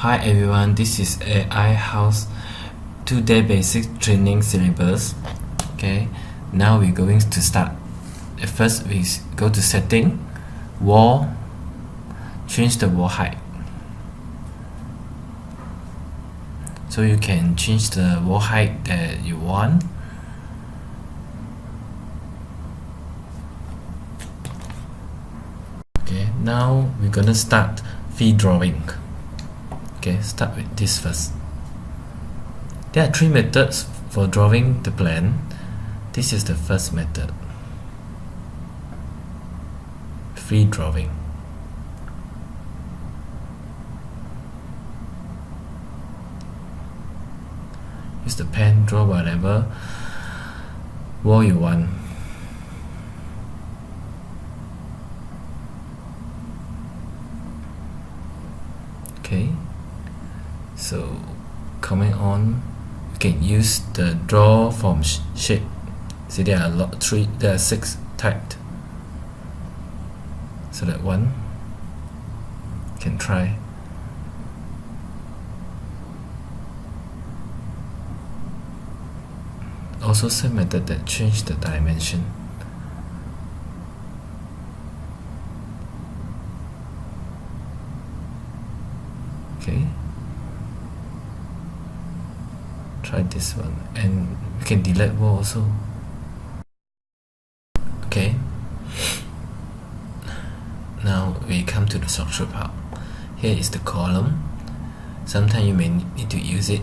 Hi everyone, this is AiHouse 2-day basic training syllabus. Okay, now we're going to start. At first we go to setting, wall, change the wall height. So you can change the wall height that you want. Okay, now we're gonna start free drawing. Okay, start with this first. There are three methods for drawing the plan. This is the first method, free drawing. Use the pen, draw whatever wall you want. Okay, so coming on, you can use the draw from shape. See, there are there are 6 typed. Select one. You can try. Also same method that change the dimension. Okay, try this one, and we can delete wall also. Okay, now we come to the structure part. Here is the column. Sometimes you may need to use it.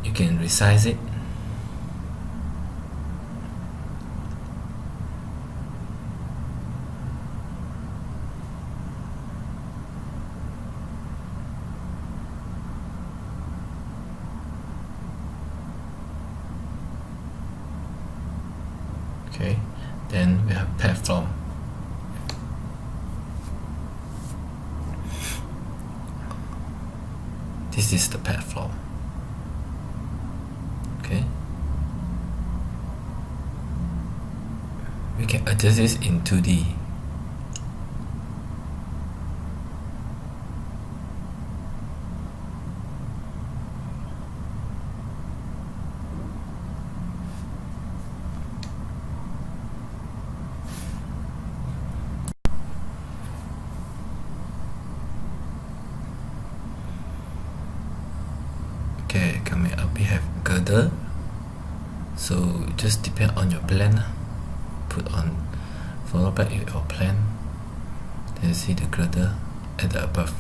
You can resize it. Okay, then we have platform. This is the platform. Okay, we can adjust this in 2D. Okay, coming up we have girder. So just depend on your plan. Put on, follow back with your plan. Then you see the girder at the above.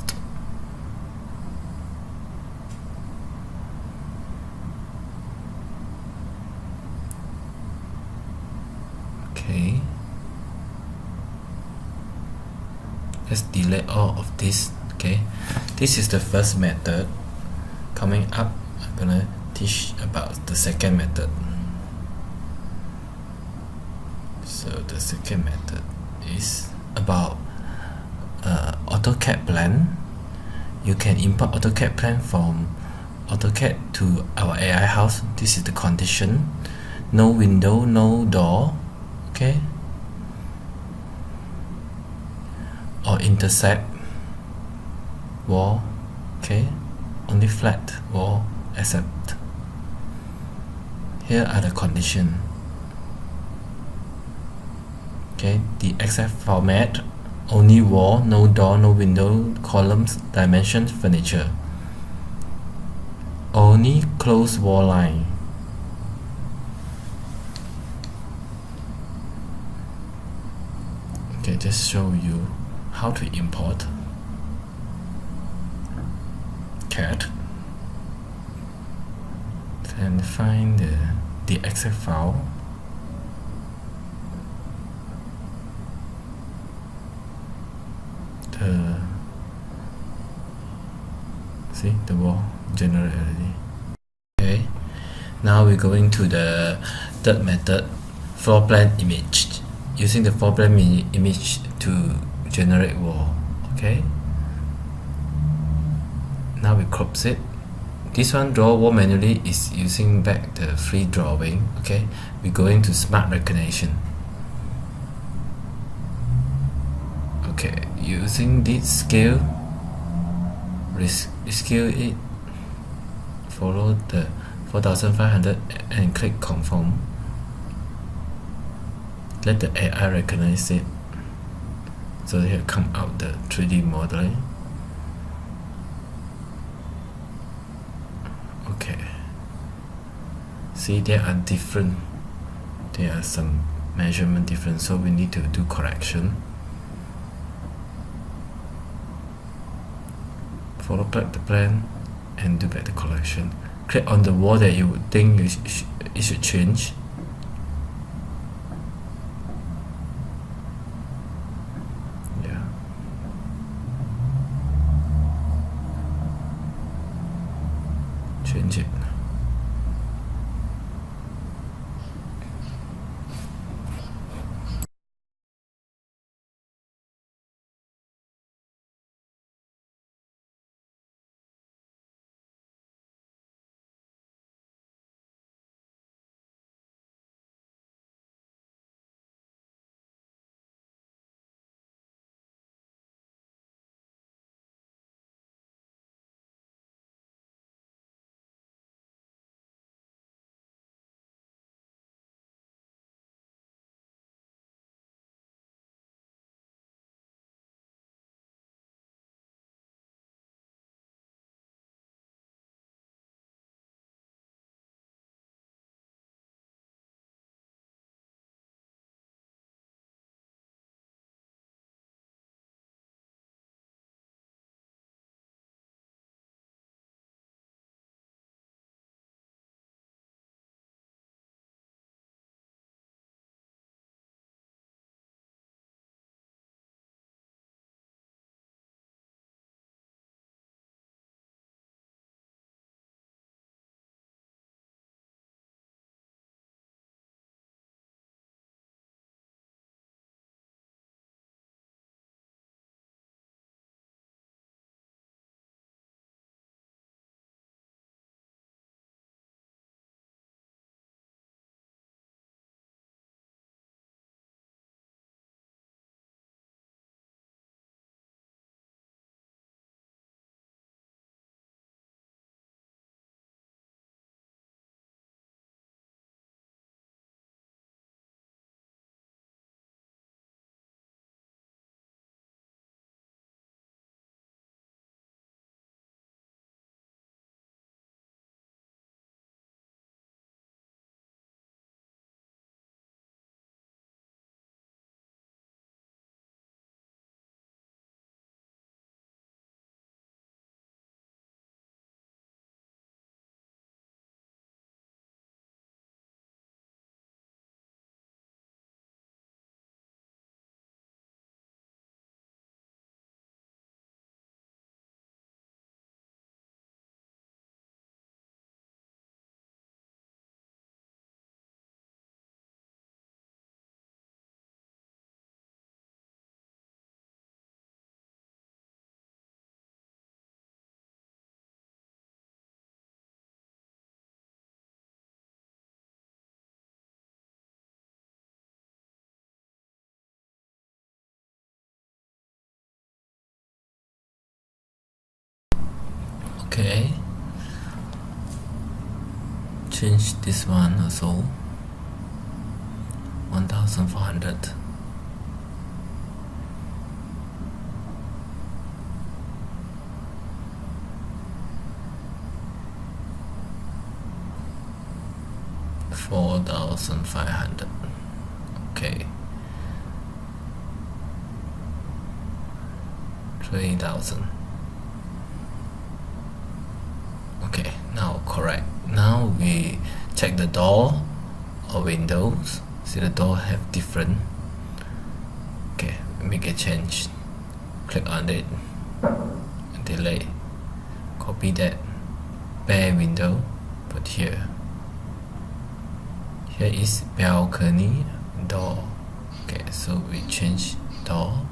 Okay, let's delete all of this. Okay, this is the first method. Coming up, I'm gonna teach about the second method. So the second method is about AutoCAD plan. You can import AutoCAD plan from AutoCAD to our AiHouse. This is the condition: no window, no door. Okay, or intersect wall. Okay, only flat wall accept. Here are the conditions. Okay, the exact format: only wall, no door, no window, columns, dimensions, furniture. Only closed wall line. Okay, just show you how to import CAD. And find the exact file. See the wall generated already. Okay, now we're going to the third method, floor plan image. Using the floor plan image to generate wall. Okay, now we crop it. This one, draw wall manually, is using back the free drawing. Okay, we're going to smart recognition. Okay, using this scale, rescale it, follow the 4500 and click confirm. Let the AI recognize it, so here come out the 3D modeling. Okay, see there are some measurement difference, so we need to do correction. Follow back the plan and do back the correction. Click on the wall that you would think it should change. Yeah. Change it. Okay, change this one also. 1400. $4,500. Okay. 3,000. Okay, now correct. Now we check the door or windows. See the door have different. Okay, make a change. Click on it. Delay. Copy that bare window. Put here. Here is balcony door. Okay, so we change door.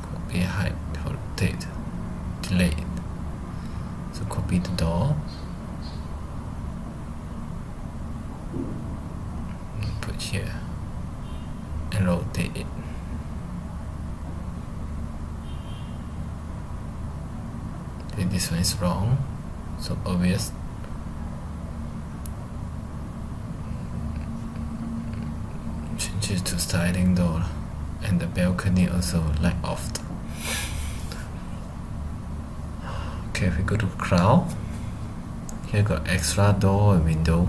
Copy height, rotate, delete. So copy the door. Put here and rotate it. This one is wrong, so obvious. Change it to sliding door, and the balcony also light off. Okay, we go to crown. Here got extra door and window.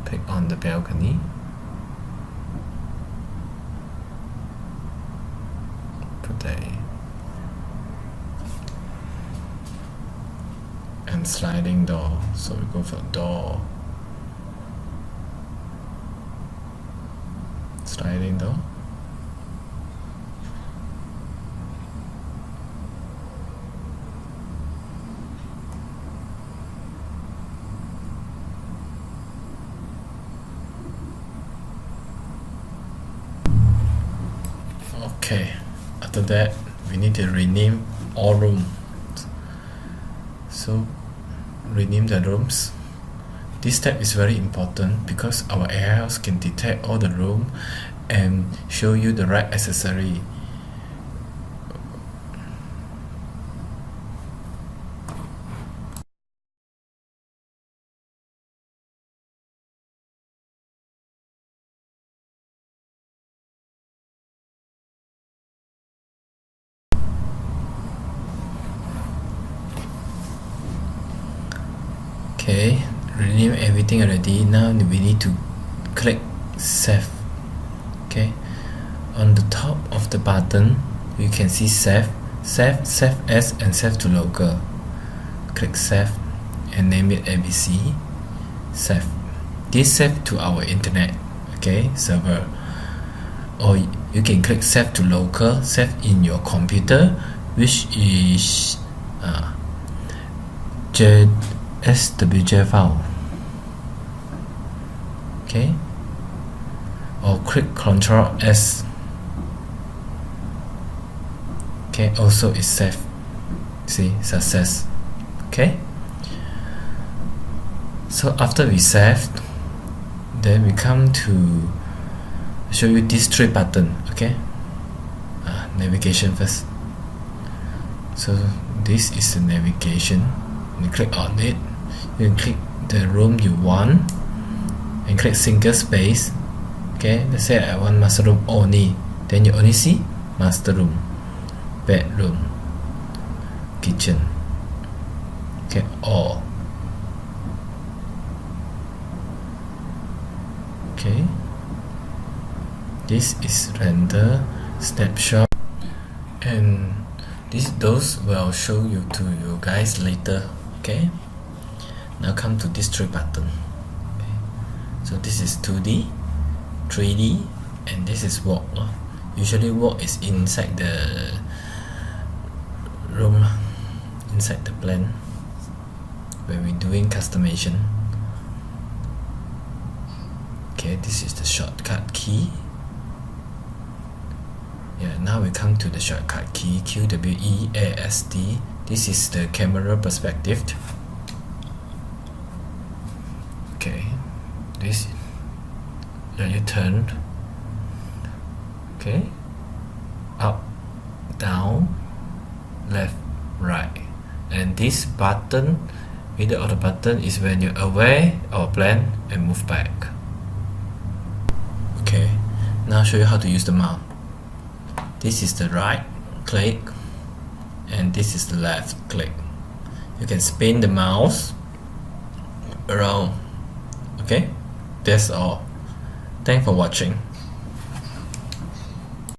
Click on the balcony. Put that in. And sliding door, so we go for door. Sliding door. Okay, after that we need to rename all rooms. So rename the rooms. This step is very important because our AiHouse can detect all the room and show you the right accessory. Okay, rename everything already. Now we need to click save. Okay, on the top of the button you can see save as, and save to local. Click save and name it ABC. Save. This save to our internet, okay, server. Or you can click save to local, save in your computer, which is SWJ file. Okay, or click Ctrl S. Okay, also is saved. See, success. Okay, so after we saved, then we come to show you these three buttons. Okay, navigation first. So this is the navigation. You click on it. You can click the room you want and click single space. Okay, let's say I want master room only, then you only see master room, bedroom, kitchen. Okay, all. Okay, this is render snapshot, and those will show you to you guys later. Okay, now come to this three button. Okay. So this is 2D, 3D, and this is walk. Usually walk is inside the room, inside the plan when we're doing customization. Okay, this is the shortcut key. Yeah, now we come to the shortcut key, QWEASD. This is the camera perspective. Okay, this, then you turn. Okay, up, down, left, right. And this button, middle of the button, is when you're away or plan and move back. Okay, now I'll show you how to use the mouse. This is the right click and this is the left click. You can spin the mouse around. Okay, that's all. Thanks for watching.